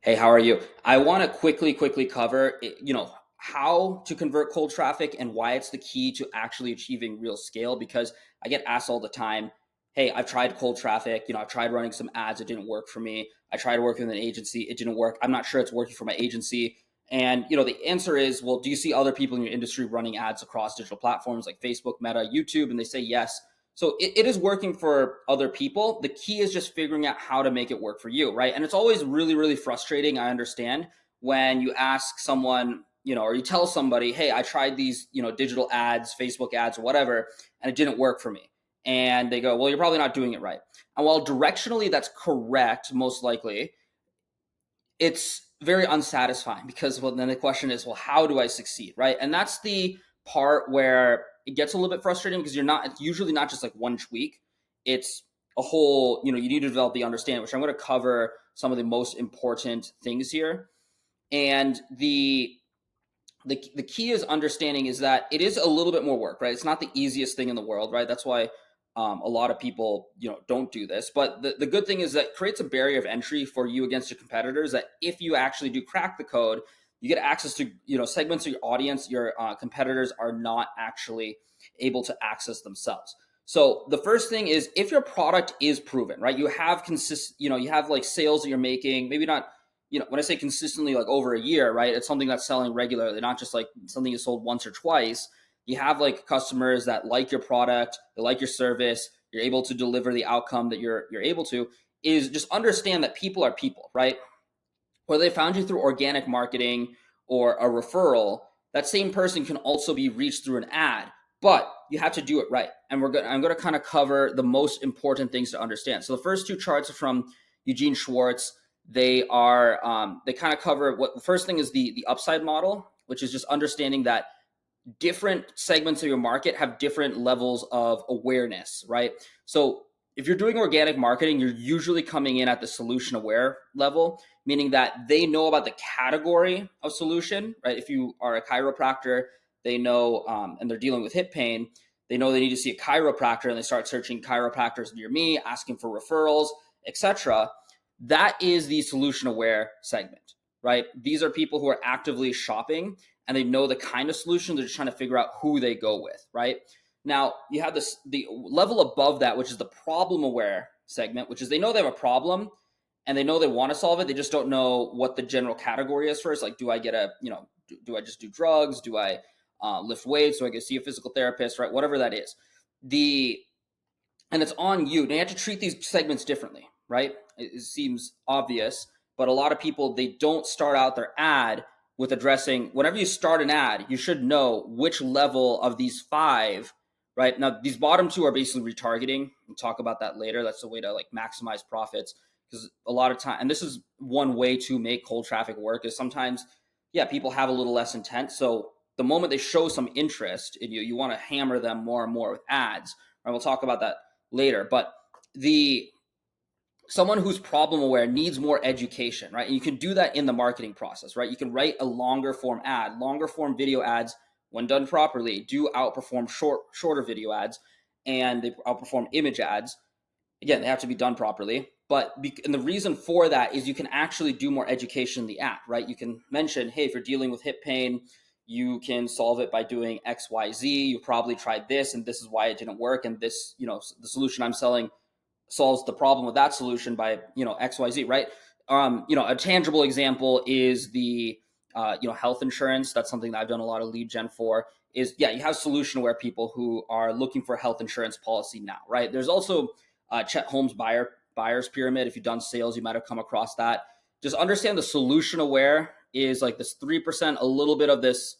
Hey, how are you? I want to quickly cover, how to convert cold traffic and why it's the key to actually achieving real scale because I get asked all the time, "Hey, I've tried cold traffic, I've tried running some ads, it didn't work for me. I tried working with an agency, it didn't work. I'm not sure it's working for my agency." And, the answer is, well, do you see other people in your industry running ads across digital platforms like Facebook, Meta, YouTube? And they say yes. So it is working for other people. The key is just figuring out how to make it work for you, right? And it's always really frustrating, I understand, when you ask someone, or you tell somebody, "Hey, I tried these, digital ads, Facebook ads, or whatever, and it didn't work for me." And they go, "Well, you're probably not doing it right." And while directionally that's correct, most likely, it's very unsatisfying because, well, then the question is, well, how do I succeed, right? And that's the part where it gets a little bit frustrating because it's usually not just like one tweak. It's a whole, you need to develop the understanding, which I'm going to cover some of the most important things here. And the key is understanding is that it is a little bit more work, right? It's not the easiest thing in the world, right? That's why a lot of people, don't do this. But the good thing is that it creates a barrier of entry for you against your competitors. That if you actually do crack the code, you get access to segments of your audience your competitors are not actually able to access themselves. So the first thing is, if your product is proven, right? You have you have like sales that you're making, maybe not, when I say consistently, like over a year, right? It's something that's selling regularly, not just like something you sold once or twice. You have like customers that like your product, they like your service, you're able to deliver the outcome that you're able to, is just understand that people are people, right? Whether they found you through organic marketing or a referral, that same person can also be reached through an ad, but you have to do it right. And I'm going to kind of cover the most important things to understand. So the first two charts are from Eugene Schwartz. They kind of cover what the first thing is, the upside model, which is just understanding that different segments of your market have different levels of awareness, right? So if you're doing organic marketing, you're usually coming in at the solution aware level, meaning that they know about the category of solution, right? If you are a chiropractor, they know, and they're dealing with hip pain, they know they need to see a chiropractor, and they start searching chiropractors near me, asking for referrals, etc. That is the solution aware segment, right? These are people who are actively shopping and they know the kind of solution. They're just trying to figure out who they go with, right? Now, you have the level above that, which is the problem aware segment, which is they know they have a problem and they know they want to solve it. They just don't know what the general category is first. Like, do I get do I just do drugs? Do I lift weights? Do I get to see a physical therapist, right? Whatever that is. And it's on you. Now, you have to treat these segments differently, right? It seems obvious, but a lot of people, they don't start out their ad with addressing, whenever you start an ad, you should know which level of these five, right? Now, these bottom two are basically retargeting. We'll talk about that later. That's a way to like maximize profits, because a lot of time, and this is one way to make cold traffic work, is sometimes, yeah, people have a little less intent. So the moment they show some interest in you, you want to hammer them more and more with ads. Right? We'll talk about that later. But the someone who's problem aware needs more education, right? And you can do that in the marketing process, right? You can write a longer form ad. Longer form video ads, when done properly, do outperform shorter video ads, and they outperform image ads. Again, they have to be done properly. And the reason for that is you can actually do more education in the app, right? You can mention, hey, if you're dealing with hip pain, you can solve it by doing X, Y, Z. You probably tried this, and this is why it didn't work. And this, the solution I'm selling solves the problem with that solution by, XYZ, right? A tangible example is the health insurance. That's something that I've done a lot of lead gen for. Is, yeah, you have solution aware people who are looking for a health insurance policy now, right? There's also Chet Holmes buyer's pyramid. If you've done sales, you might have come across that. Just understand the solution aware is like this 3%, a little bit of this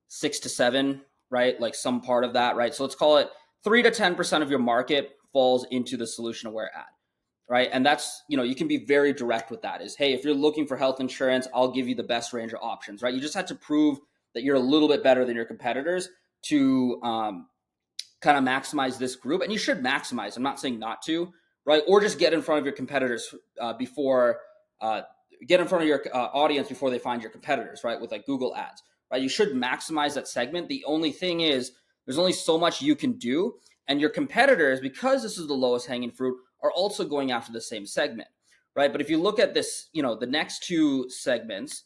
6 to 7, right? Like some part of that, right? So let's call it 3 to 10% of your market falls into the solution aware ad, right? And that's, you can be very direct with that is, hey, if you're looking for health insurance, I'll give you the best range of options, right? You just have to prove that you're a little bit better than your competitors to kind of maximize this group. And you should maximize. I'm not saying not to, right? Or just get in front of your competitors get in front of your audience before they find your competitors, right? With like Google ads, right? You should maximize that segment. The only thing is there's only so much you can do. And your competitors, because this is the lowest hanging fruit, are also going after the same segment, right? But if you look at this, the next two segments,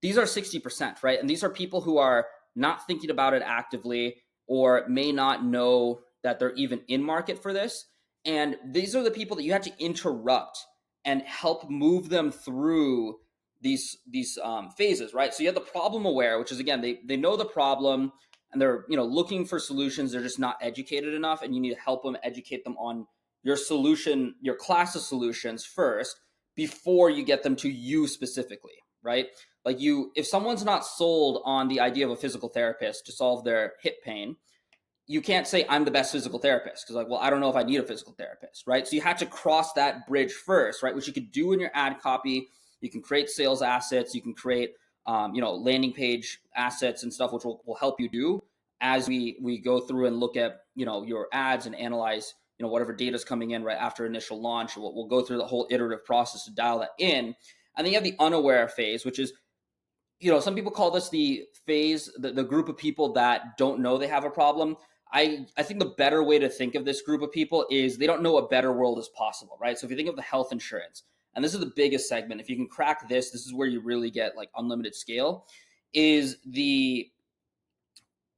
these are 60%, right? And these are people who are not thinking about it actively or may not know that they're even in market for this. And these are the people that you have to interrupt and help move them through these phases, right? So you have the problem aware, which is, again, they know the problem and they're looking for solutions. They're just not educated enough, and you need to help them, educate them on your solution, your class of solutions first, before you get them to you specifically, right? Like, if someone's not sold on the idea of a physical therapist to solve their hip pain, you can't say I'm the best physical therapist, because, like, well, I don't know if I need a physical therapist, right? So you had to cross that bridge first, right? Which you could do in your ad copy. You can create sales assets. You can create, landing page assets and stuff, which will help you do as we go through and look at, your ads and analyze, whatever data is coming in right after initial launch. We'll go through the whole iterative process to dial that in. And then you have the unaware phase, which is, some people call this the phase, the group of people that don't know they have a problem. I think the better way to think of this group of people is they don't know a better world is possible, right? So if you think of the health insurance, and this is the biggest segment, if you can crack this is where you really get like unlimited scale, is they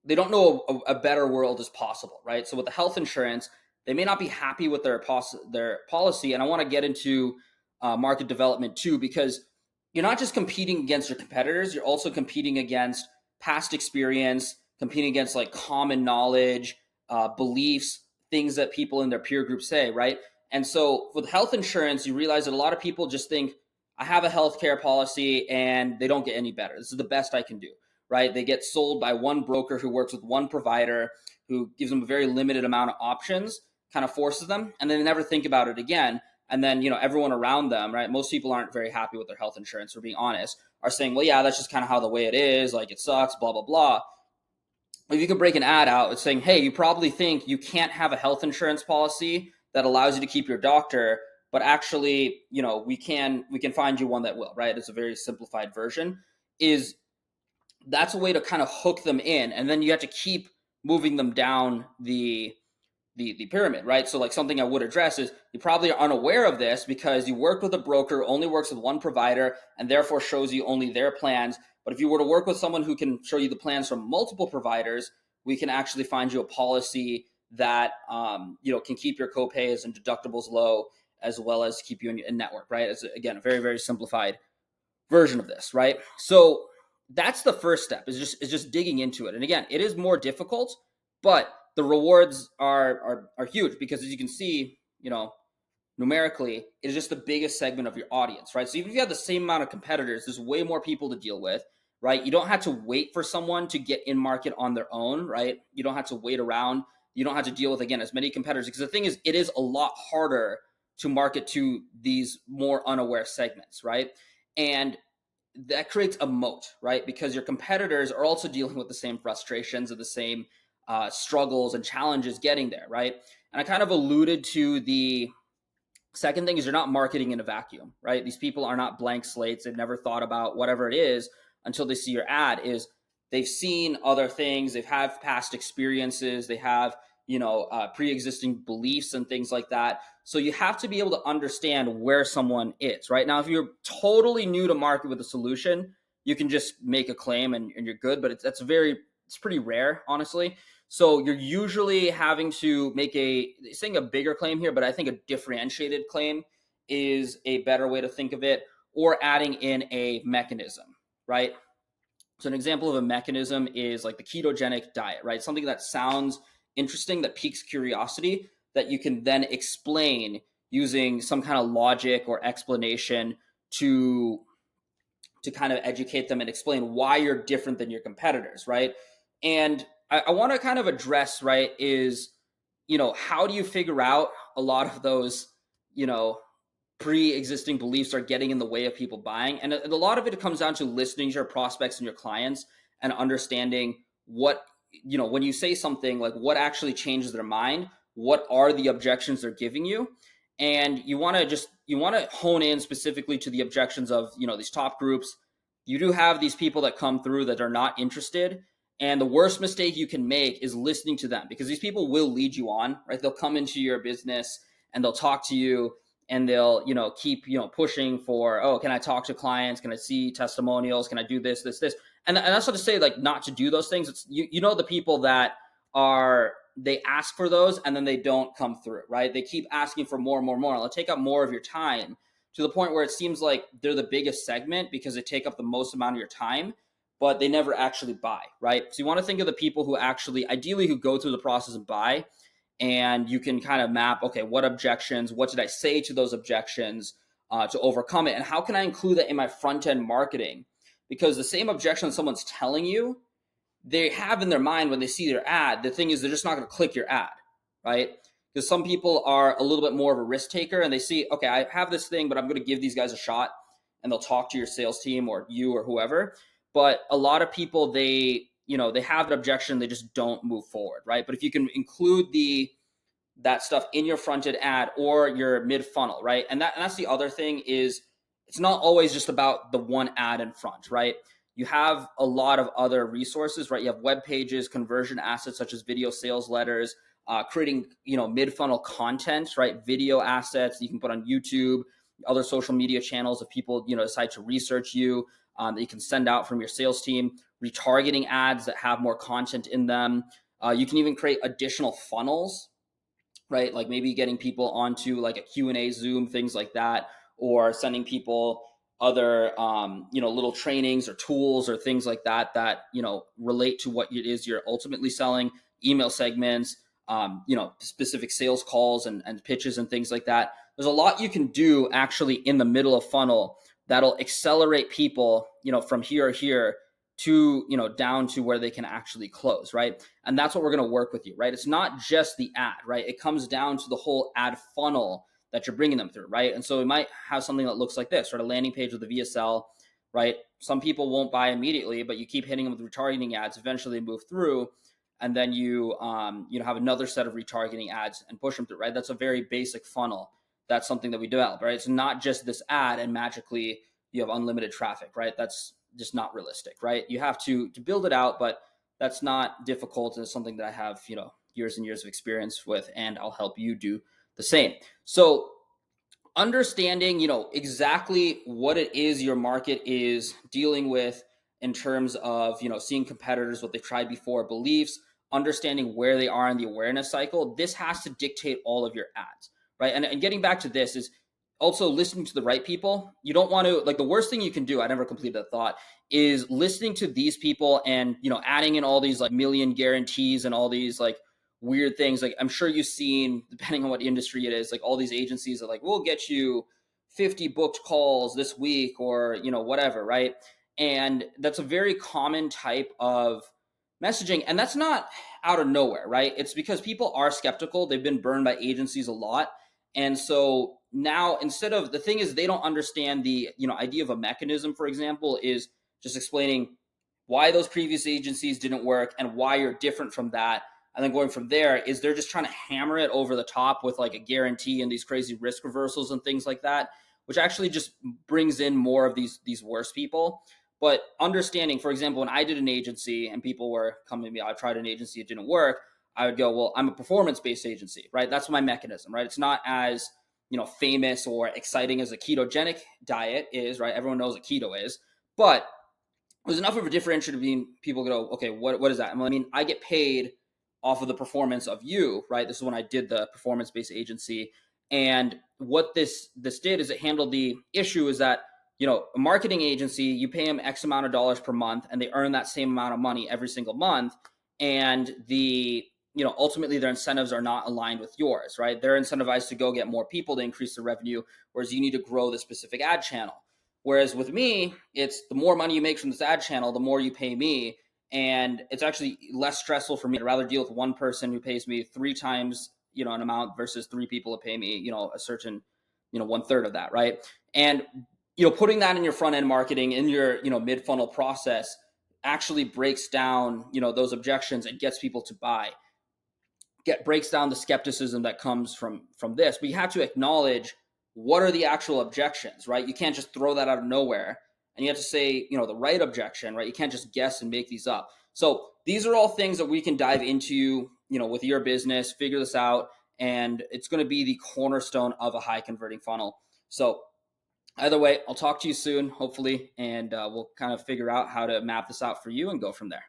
don't know a better world is possible, right? So with the health insurance, they may not be happy with their policy. And I want to get into market development too, because you're not just competing against your competitors, you're also competing against past experience, competing against like common knowledge, beliefs, things that people in their peer group say, right? And so with health insurance, you realize that a lot of people just think, I have a healthcare policy and they don't get any better. This is the best I can do, right? They get sold by one broker who works with one provider who gives them a very limited amount of options, kind of forces them, and then they never think about it again. And then, everyone around them, right? Most people aren't very happy with their health insurance, for being honest, are saying, well, yeah, that's just kind of how the way it is. Like, it sucks, blah, blah, blah. If you could break an ad out, it's saying, hey, you probably think you can't have a health insurance policy that allows you to keep your doctor, but actually, we can find you one that will, right? It's a very simplified version. That's a way to kind of hook them in. And then you have to keep moving them down the pyramid, right? So like something I would address is you probably are unaware of this because you work with a broker who only works with one provider and therefore shows you only their plans. But if you were to work with someone who can show you the plans from multiple providers, we can actually find you a policy that can keep your copays and deductibles low, as well as keep you in network, right? It's, again, a very, very simplified version of this, right? So that's the first step, is just digging into it. And again, it is more difficult, but the rewards are huge, because as you can see, numerically, it is just the biggest segment of your audience, right? So even if you have the same amount of competitors, there's way more people to deal with, right? You don't have to wait for someone to get in market on their own, right? You don't have to wait around. You don't have to deal with, again, as many competitors, because the thing is, it is a lot harder to market to these more unaware segments, right? And that creates a moat, right? Because your competitors are also dealing with the same frustrations and the same struggles and challenges getting there, right? And I kind of alluded to the second thing is, you're not marketing in a vacuum, right? These people are not blank slates. They've never thought about whatever it is until they see your ad. Is they've seen other things, they've had past experiences, they have pre-existing beliefs and things like that. So you have to be able to understand where someone is, right? Now, if you're totally new to market with a solution, you can just make a claim and you're good, but it's pretty rare, honestly. So you're usually having to make saying a bigger claim here, but I think a differentiated claim is a better way to think of it, or adding in a mechanism, right? So an example of a mechanism is like the ketogenic diet, right? Something that sounds interesting, that piques curiosity, that you can then explain using some kind of logic or explanation to kind of educate them and explain why you're different than your competitors, right? And I want to kind of address, right, is, how do you figure out a lot of those, pre-existing beliefs are getting in the way of people buying? And a lot of it comes down to listening to your prospects and your clients and understanding what, when you say something, like what actually changes their mind, what are the objections they're giving you. And you want to hone in specifically to the objections of, these top groups. You do have these people that come through that are not interested. And the worst mistake you can make is listening to them, because these people will lead you on, right? They'll come into your business and they'll talk to you and they'll, keep, pushing for, oh, can I talk to clients? Can I see testimonials? Can I do this? And that's not to say like not to do those things. It's, the people that they ask for those and then they don't come through, right? They keep asking for more and more and more. It'll take up more of your time to the point where it seems like they're the biggest segment because they take up the most amount of your time, but they never actually buy, right? So you want to think of the people who actually, ideally, who go through the process and buy, and you can kind of map, okay, what objections, what did I say to those objections to overcome it? And how can I include that in my front end marketing? Because the same objection someone's telling you, they have in their mind when they see their ad, the thing is they're just not going to click your ad, right? Because some people are a little bit more of a risk taker and they see, okay, I have this thing, but I'm going to give these guys a shot, and they'll talk to your sales team or you or whoever. But a lot of people, they have an objection, they just don't move forward, right? But if you can include that stuff in your front-end ad or your mid-funnel, right? And that's the other thing is it's not always just about the one ad in front, right? You have a lot of other resources, right? You have web pages, conversion assets such as video sales letters, creating, mid-funnel content, right? Video assets you can put on YouTube, other social media channels if people, decide to research you, that you can send out from your sales team, retargeting ads that have more content in them. You can even create additional funnels, right? Like maybe getting people onto like a Q&A Zoom, things like that, or sending people other, little trainings or tools or things like that, relate to what it is you're ultimately selling, email segments, specific sales calls and pitches and things like that. There's a lot you can do actually in the middle of funnel that'll accelerate people, from here or here to, down to where they can actually close, right? And that's what we're going to work with you, right? It's not just the ad, right? It comes down to the whole ad funnel that you're bringing them through, right? And so we might have something that looks like this, right? A landing page with a VSL, right? Some people won't buy immediately, but you keep hitting them with retargeting ads. Eventually they move through, and then you have another set of retargeting ads and push them through, right? That's a very basic funnel. That's something that we develop, right? It's not just this ad and magically you have unlimited traffic, right? That's just not realistic, right? You have to build it out, but that's not difficult. And it's something that I have, years and years of experience with, and I'll help you do the same. So understanding, exactly what it is your market is dealing with in terms of, seeing competitors, what they've tried before, beliefs, understanding where they are in the awareness cycle. This has to dictate all of your ads, right? And getting back to this is also listening to the right people. You don't want to, like, the worst thing you can do, I never completed that thought, is listening to these people and, adding in all these like million guarantees and all these like weird things. Like I'm sure you've seen, depending on what industry it is, like all these agencies are like, we'll get you 50 booked calls this week or, whatever, right? And that's a very common type of messaging. And that's not out of nowhere, right? It's because people are skeptical. They've been burned by agencies a lot. And so now instead of, the thing is they don't understand the, idea of a mechanism, for example, is just explaining why those previous agencies didn't work and why you're different from that. And then going from there is they're just trying to hammer it over the top with like a guarantee and these crazy risk reversals and things like that, which actually just brings in more of these worse people. But understanding, for example, when I did an agency and people were coming to me, I tried an agency, it didn't work. I would go, well, I'm a performance-based agency, right? That's my mechanism, right? It's not as, famous or exciting as a ketogenic diet is, right? Everyone knows what keto is, but there's enough of a differentiator between people go, okay, what is that? I mean, I get paid off of the performance of you, right? This is when I did the performance-based agency. And what this did is it handled the issue is that, a marketing agency, you pay them X amount of dollars per month and they earn that same amount of money every single month. And ultimately their incentives are not aligned with yours, right? They're incentivized to go get more people to increase the revenue, whereas you need to grow the specific ad channel. Whereas with me, it's the more money you make from this ad channel, the more you pay me. And it's actually less stressful for me. I'd rather deal with one person who pays me 3 times, an amount versus 3 people that pay me, a certain, 1/3 of that, right? And, putting that in your front end marketing, in your, mid funnel process actually breaks down, those objections and gets people to buy. Breaks down the skepticism that comes from this. But you have to acknowledge what are the actual objections, right? You can't just throw that out of nowhere. And you have to say, the right objection, right? You can't just guess and make these up. So these are all things that we can dive into, with your business, figure this out. and it's going to be the cornerstone of a high converting funnel. So either way, I'll talk to you soon, hopefully, and we'll kind of figure out how to map this out for you and go from there.